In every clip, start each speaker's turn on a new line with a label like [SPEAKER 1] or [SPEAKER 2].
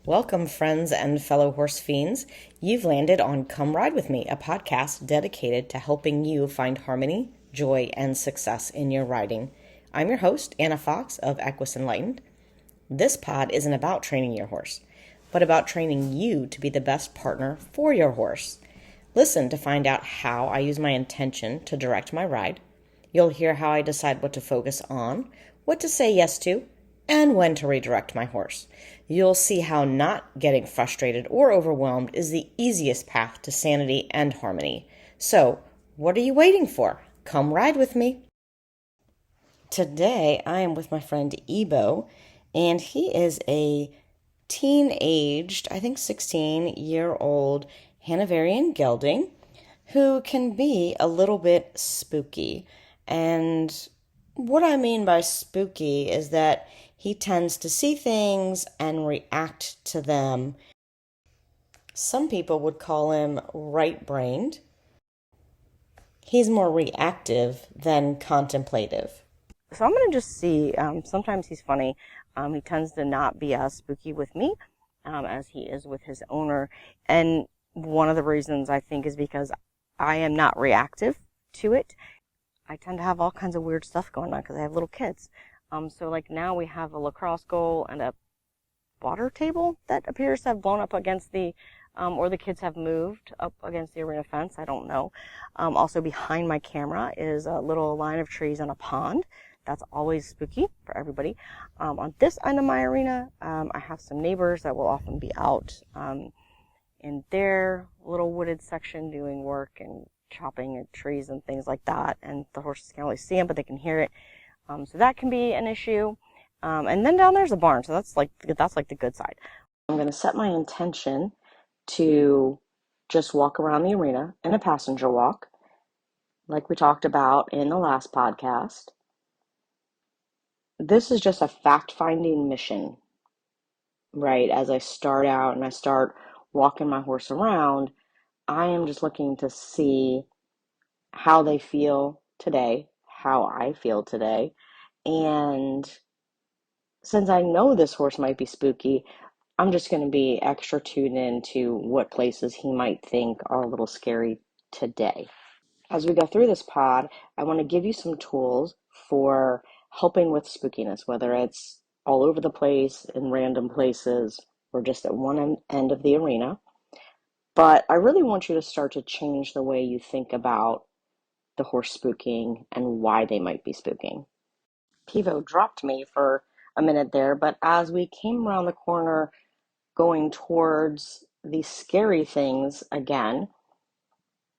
[SPEAKER 1] Welcome, friends and fellow horse fiends. You've landed on Come Ride With Me, a podcast dedicated to helping you find harmony, joy, and success in your riding. I'm your host, Anna Fox of Equus Enlightened. This pod isn't about training your horse, but about training you to be the best partner for your horse. Listen to find out how I use my intention to direct my ride. You'll hear how I decide what to focus on, what to say yes to, and when to redirect my horse. You'll see how not getting frustrated or overwhelmed is the easiest path to sanity and harmony. So, what are you waiting for? Come ride with me. Today, I am with my friend Ebo, and he is a teen-aged, I think 16-year-old Hanoverian gelding who can be a little bit spooky. And what I mean by spooky is that he tends to see things and react to them. Some people would call him right-brained. He's more reactive than contemplative. So I'm going to just see. Sometimes he's funny. He tends to not be as spooky with me as he is with his owner. And one of the reasons I think is because I am not reactive to it. I tend to have all kinds of weird stuff going on because I have little kids. So like now we have a lacrosse goal and a water table that appears to have blown up against the, or the kids have moved up against the arena fence. I don't know. Also behind my camera is a little line of trees and a pond. That's always spooky for everybody. On this end of my arena, I have some neighbors that will often be out in their little wooded section doing work and chopping at trees and things like that. And the horses can't really see them, but they can hear it. So that can be an issue. And then down there's a barn, so that's like the good side. I'm going to set my intention to just walk around the arena in a passenger walk, like we talked about in the last podcast. This is just a fact-finding mission, right? As I start out and I start walking my horse around, I am just looking to see how they feel today, how I feel today. And since I know this horse might be spooky, I'm just going to be extra tuned into what places he might think are a little scary today. As we go through this pod, I want to give you some tools for helping with spookiness, whether it's all over the place, in random places, or just at one end of the arena. But I really want you to start to change the way you think about the horse spooking and why they might be spooking. Pivo dropped me for a minute there, but as we came around the corner going towards the scary things again,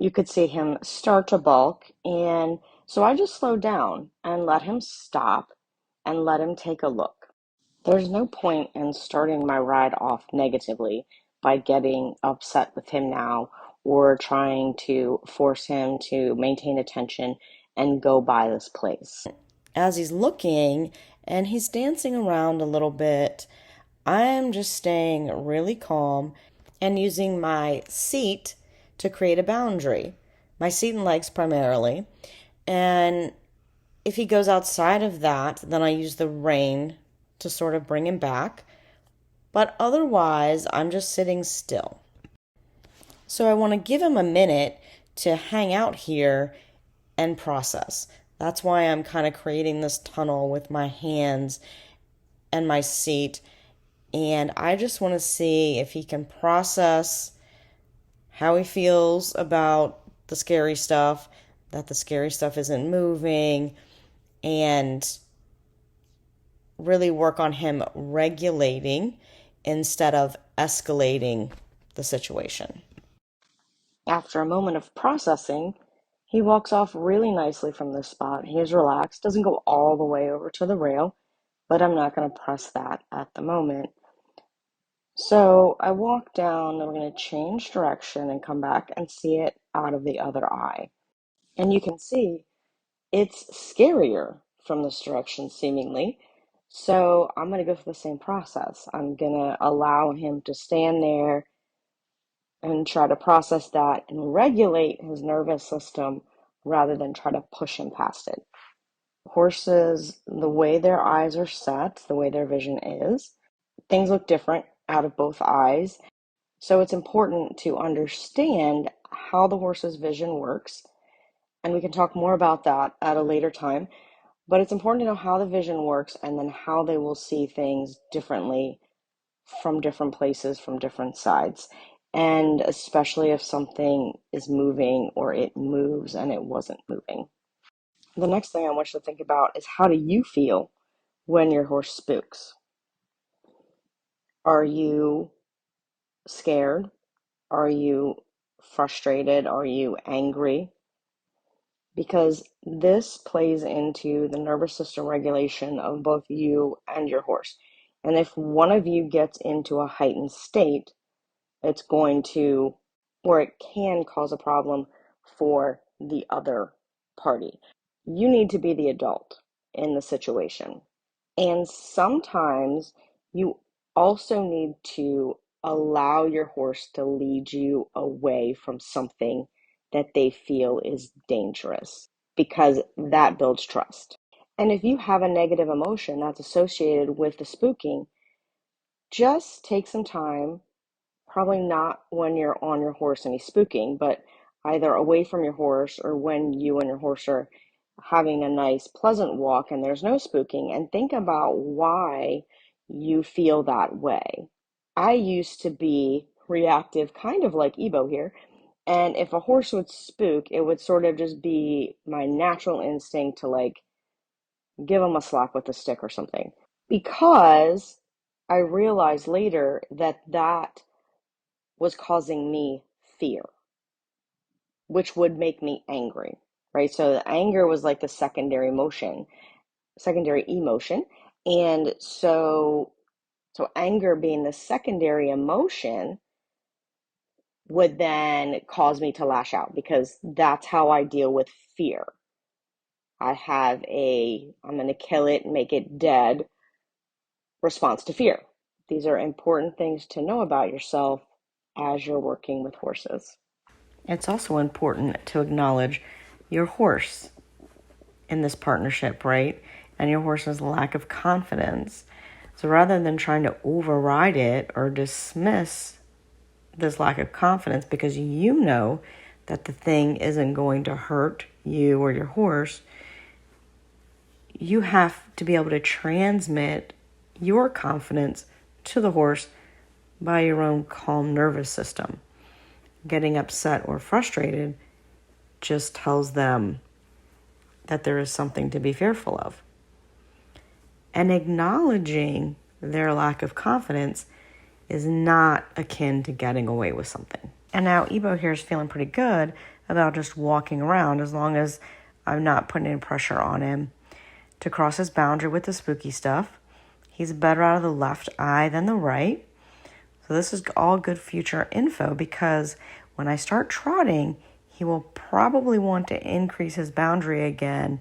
[SPEAKER 1] you could see him start to balk, and so I just slowed down and let him stop and let him take a look. There's no point in starting my ride off negatively by getting upset with him now or trying to force him to maintain attention and go by this place. As he's looking and he's dancing around a little bit, I'm just staying really calm and using my seat to create a boundary. My seat and legs primarily. And if he goes outside of that, then I use the rein to sort of bring him back. But otherwise, I'm just sitting still. So I want to give him a minute to hang out here and process. That's why I'm kind of creating this tunnel with my hands and my seat. And I just want to see if he can process how he feels about the scary stuff, that the scary stuff isn't moving, and really work on him regulating instead of escalating the situation. After a moment of processing, he walks off really nicely from this spot. He is relaxed, doesn't go all the way over to the rail, but I'm not going to press that at the moment. So I walk down, and we're going to change direction and come back and see it out of the other eye. And you can see it's scarier from this direction, seemingly. So I'm going to go through the same process. I'm going to allow him to stand there and try to process that and regulate his nervous system rather than try to push him past it. Horses, the way their eyes are set, the way their vision is, things look different out of both eyes. So it's important to understand how the horse's vision works. And we can talk more about that at a later time. But it's important to know how the vision works and then how they will see things differently from different places, from different sides. And especially if something is moving or it moves and it wasn't moving. The next thing I want you to think about is, how do you feel when your horse spooks? Are you scared? Are you frustrated? Are you angry? Because this plays into the nervous system regulation of both you and your horse. And if one of you gets into a heightened state, it's going to, or it can cause a problem for the other party. You need to be the adult in the situation. And sometimes you also need to allow your horse to lead you away from something that they feel is dangerous, because that builds trust. And if you have a negative emotion that's associated with the spooking, just take some time, probably not when you're on your horse and he's spooking, but either away from your horse or when you and your horse are having a nice, pleasant walk and there's no spooking, and think about why you feel that way. I used to be reactive, kind of like Ebo here, and if a horse would spook, it would sort of just be my natural instinct to like give him a slap with a stick or something. Because I realized later that that was causing me fear, which would make me angry, right? So the anger was like the secondary emotion. And so anger being the secondary emotion would then cause me to lash out, because that's how I deal with fear. I have I'm going to kill it, make it dead response to fear. These are important things to know about yourself as you're working with horses. It's also important to acknowledge your horse in this partnership, right? And your horse's lack of confidence. So rather than trying to override it or dismiss this lack of confidence because you know that the thing isn't going to hurt you or your horse, you have to be able to transmit your confidence to the horse by your own calm nervous system. Getting upset or frustrated just tells them that there is something to be fearful of. And acknowledging their lack of confidence is not akin to getting away with something. And now Ebo here is feeling pretty good about just walking around, as long as I'm not putting any pressure on him to cross his boundary with the spooky stuff. He's better out of the left eye than the right. So this is all good future info, because when I start trotting, he will probably want to increase his boundary again,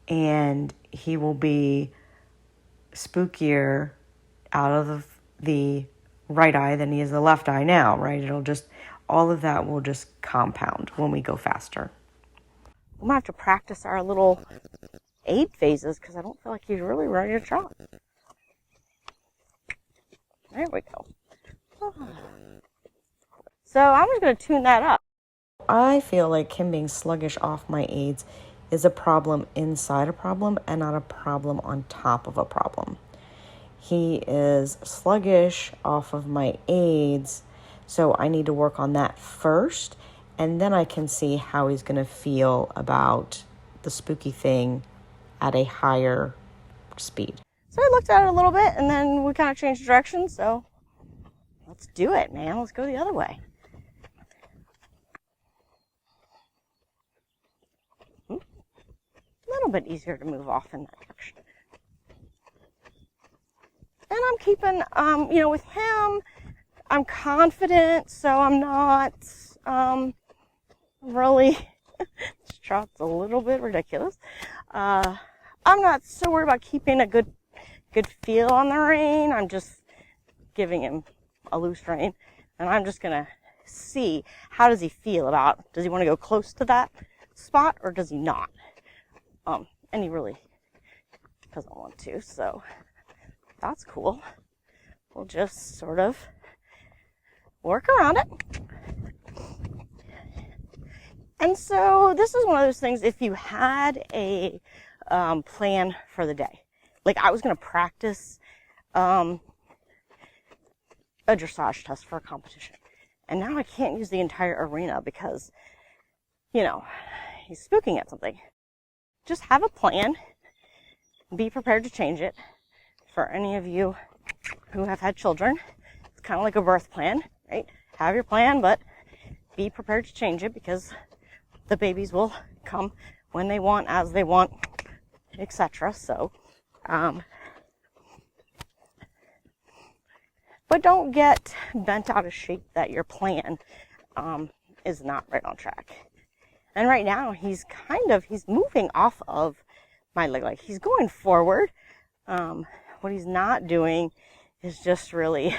[SPEAKER 1] and he will be spookier out of the right eye than he is the left eye now, right? All of that will just compound when we go faster. I'm gonna have to practice our little aid phases, because I don't feel like he's really ready to trot. There we go. So I'm just going to tune that up. I feel like him being sluggish off my aids is a problem inside a problem and not a problem on top of a problem. He is sluggish off of my aids, so I need to work on that first, and then I can see how he's going to feel about the spooky thing at a higher speed. So I looked at it a little bit, and then we kind of changed direction, so let's do it, man. Let's go the other way. A little bit easier to move off in that direction. And I'm keeping, with him, I'm confident, so I'm not really, this trot's a little bit ridiculous. I'm not so worried about keeping a good feel on the rein. I'm just giving him a loose rein, and I'm just going to see, how does he feel about, does he want to go close to that spot or does he not? And he really doesn't want to, so that's cool. we'll just sort of work around it. And so this is one of those things, if you had a plan for the day, like I was going to practice a dressage test for a competition, and now I can't use the entire arena because, he's spooking at something. Just have a plan. Be prepared to change it. For any of you who have had children, it's kind of like a birth plan, right? Have your plan, but be prepared to change it because the babies will come when they want, as they want, etc. So, but don't get bent out of shape that your plan is not right on track. And right now, he's moving off of my leg. Like, he's going forward. What he's not doing is just really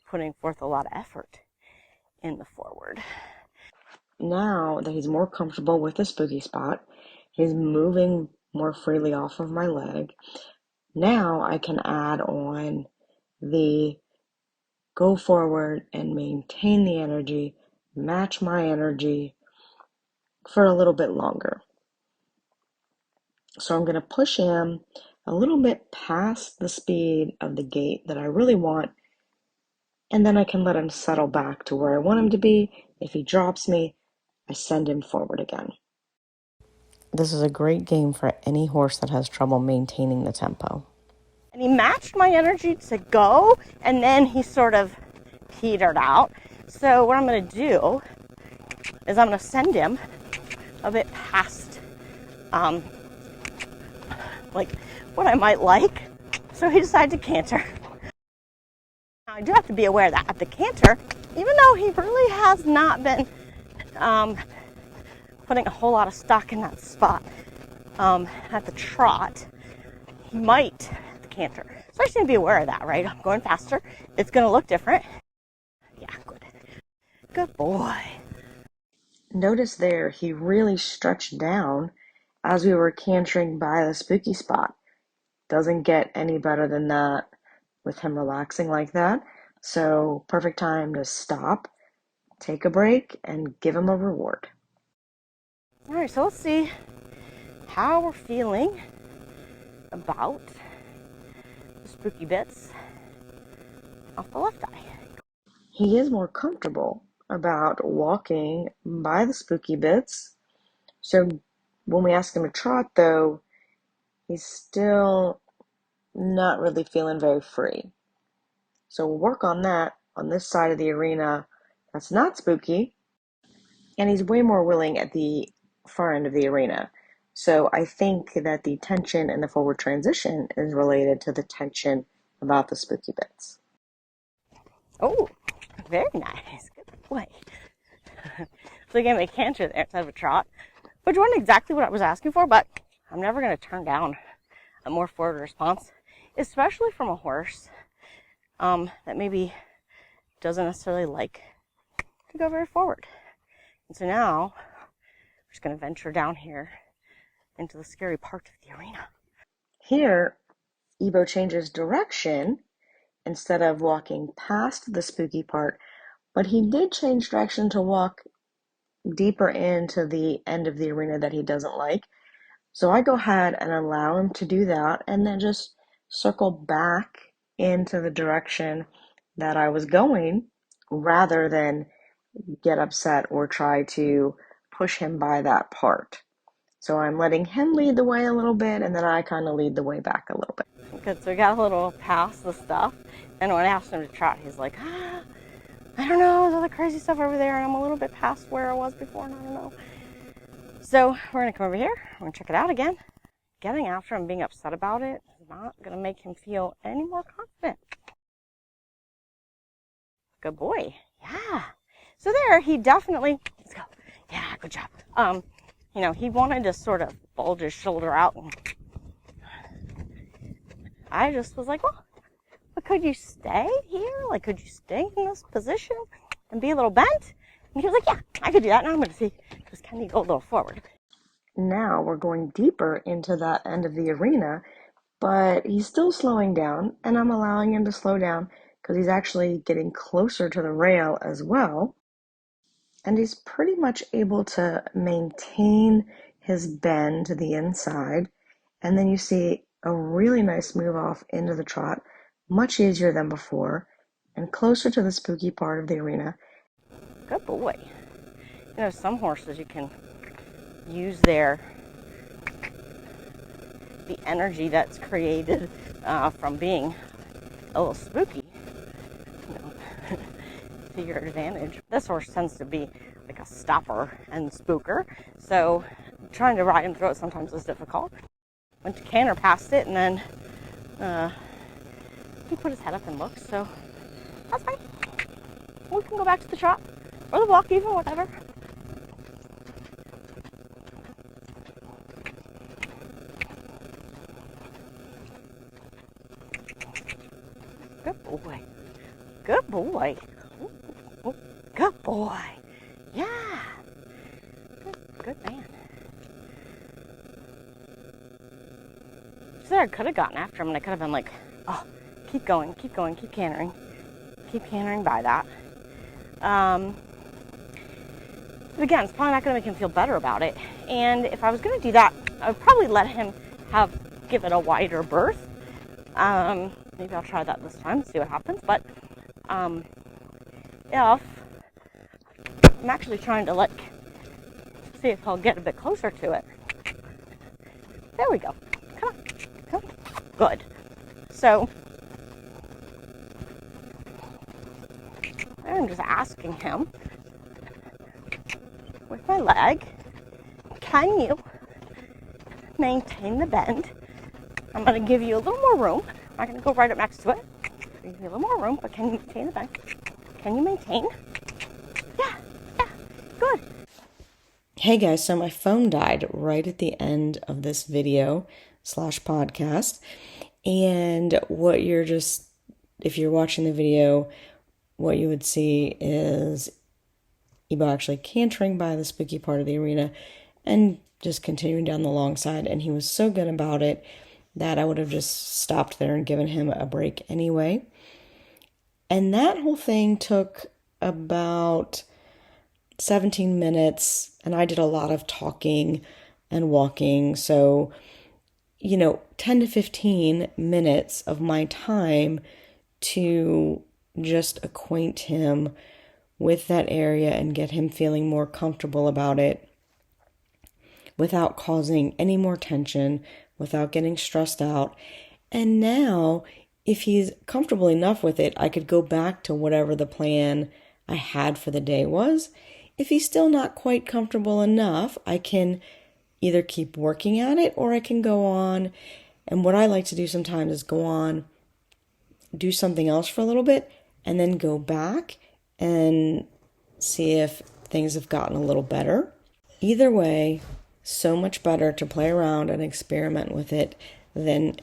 [SPEAKER 1] putting forth a lot of effort in the forward. Now that he's more comfortable with the spooky spot, he's moving more freely off of my leg. Now I can add on the go forward and maintain the energy, match my energy for a little bit longer. So I'm going to push him a little bit past the speed of the gait that I really want, and then I can let him settle back to where I want him to be. If he drops me, I send him forward again. This is a great game for any horse that has trouble maintaining the tempo. And he matched my energy to go, and then he sort of petered out. So what I'm going to do is I'm going to send him a bit past, like what I might like. So he decided to canter. Now I do have to be aware that at the canter, even though he really has not been putting a whole lot of stock in that spot at the trot, he might at the canter. So I just need to be aware of that, right? I'm going faster. It's going to look different. Yeah, good. Good boy. Notice there, he really stretched down as we were cantering by the spooky spot. Doesn't get any better than that with him relaxing like that. So perfect time to stop, take a break, and give him a reward. All right, so let's see how we're feeling about the spooky bits off the left eye. He is more comfortable about walking by the spooky bits. So when we ask him to trot, though, he's still not really feeling very free. So we'll work on that on this side of the arena that's not spooky. And he's way more willing at the far end of the arena. So I think that the tension in the forward transition is related to the tension about the spooky bits. Oh, very nice. Good boy. So again, they canter there instead of a trot, which wasn't exactly what I was asking for, but I'm never going to turn down a more forward response, especially from a horse that maybe doesn't necessarily like to go very forward. And so now we're just going to venture down here into the scary part of the arena. Here, Ebo changes direction instead of walking past the spooky part, but he did change direction to walk deeper into the end of the arena that he doesn't like. So I go ahead and allow him to do that and then just circle back into the direction that I was going rather than get upset or try to push him by that part. So I'm letting him lead the way a little bit, and then I kind of lead the way back a little bit. Good, so we got a little past the stuff, and when I asked him to trot, he's like, I don't know, there's all the crazy stuff over there, and I'm a little bit past where I was before, and I don't know. So we're going to come over here, we're going to check it out again. Getting after him, being upset about it, is not going to make him feel any more confident. Good boy, yeah. So there, he definitely, let's go, yeah, good job. He wanted to sort of bulge his shoulder out. And I just was like, well, but could you stay here? Like, could you stay in this position and be a little bent? And he was like, yeah, I could do that. Now I'm going to see, just can you go a little forward? Now we're going deeper into that end of the arena, but he's still slowing down, and I'm allowing him to slow down because he's actually getting closer to the rail as well. And he's pretty much able to maintain his bend to the inside. And then you see a really nice move off into the trot, much easier than before, and closer to the spooky part of the arena. Good boy. You know, some horses you can use the energy that's created from being a little spooky, to your advantage. This horse tends to be like a stopper and spooker, so trying to ride him through it sometimes is difficult. Went to canter past it, and then he put his head up and looked, so that's fine. We can go back to the trot, or the walk even, whatever. Good boy. Good boy. Ooh, good boy. Yeah. Good man. So I could have gotten after him, and I could have been like, oh, keep going, keep cantering. Keep cantering by that. But again, it's probably not going to make him feel better about it. And if I was going to do that, I would probably let him give it a wider berth. Maybe I'll try that this time, see what happens. But if I'm actually trying to see if I'll get a bit closer to it. There we go. Come on. Good. So I'm just asking him with my leg, can you maintain the bend? I'm going to give you a little more room. I'm not going to go right up next to it. Give you a little more room, but can you maintain the bend? Can you maintain? Yeah, good. Hey guys, so my phone died right at the end of this video / podcast. And if you're watching the video, what you would see is Ebo actually cantering by the spooky part of the arena and just continuing down the long side. And he was so good about it that I would have just stopped there and given him a break anyway. And that whole thing took about 17 minutes, and I did a lot of talking and walking. So, 10 to 15 minutes of my time to just acquaint him with that area and get him feeling more comfortable about it without causing any more tension, without getting stressed out. And now, if he's comfortable enough with it, I could go back to whatever the plan I had for the day was. If he's still not quite comfortable enough, I can either keep working at it or I can go on. And what I like to do sometimes is go on, do something else for a little bit, and then go back and see if things have gotten a little better. Either way, so much better to play around and experiment with it than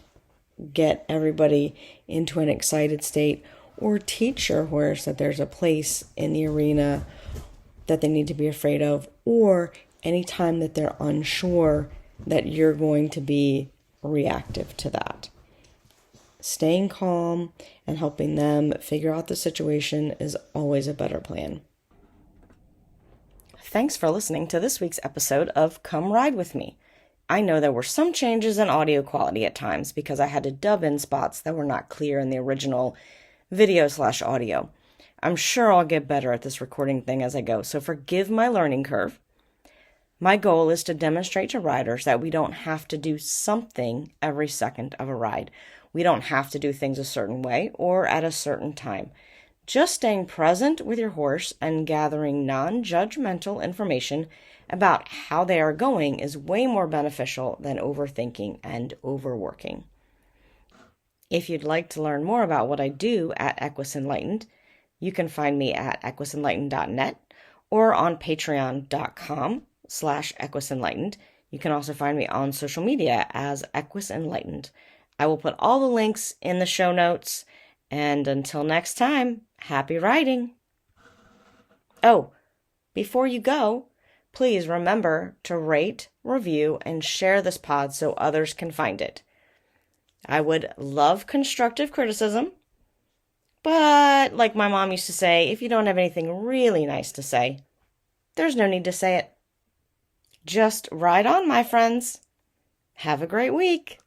[SPEAKER 1] get everybody into an excited state or teach your horse that there's a place in the arena that they need to be afraid of, or anytime that they're unsure that you're going to be reactive to that. Staying calm and helping them figure out the situation is always a better plan. Thanks for listening to this week's episode of Come Ride With Me. I know there were some changes in audio quality at times because I had to dub in spots that were not clear in the original video / audio. I'm sure I'll get better at this recording thing as I go, so forgive my learning curve. My goal is to demonstrate to riders that we don't have to do something every second of a ride. We don't have to do things a certain way or at a certain time. Just staying present with your horse and gathering non-judgmental information about how they are going is way more beneficial than overthinking and overworking. If you'd like to learn more about what I do at Equus Enlightened, you can find me at equisenlightened.net or on patreon.com/equisenlightened. You can also find me on social media as Equus Enlightened. I will put all the links in the show notes. And until next time, happy riding. Oh, before you go, please remember to rate, review, and share this pod so others can find it. I would love constructive criticism. But like my mom used to say, if you don't have anything really nice to say, there's no need to say it. Just ride on, my friends. Have a great week.